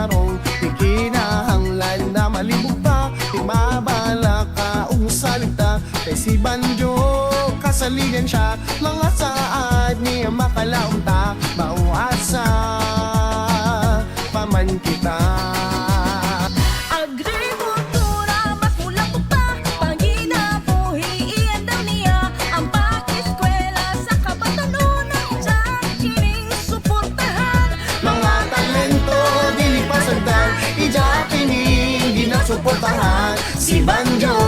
tarong di kinahanglan na malibog pa, di mabala ka salita. Kay si Banjo kasaligan siya, mga saad niya makalaunta, mauasa paman kita. Agrikultura, mas mulang pa, panginabuhi, iyan daw niya ang pag-eskwela sa kabatanunan, sa kining suportahan. Mga talento, dili pasagdan, ija kining ginasuportahan. Si Banjo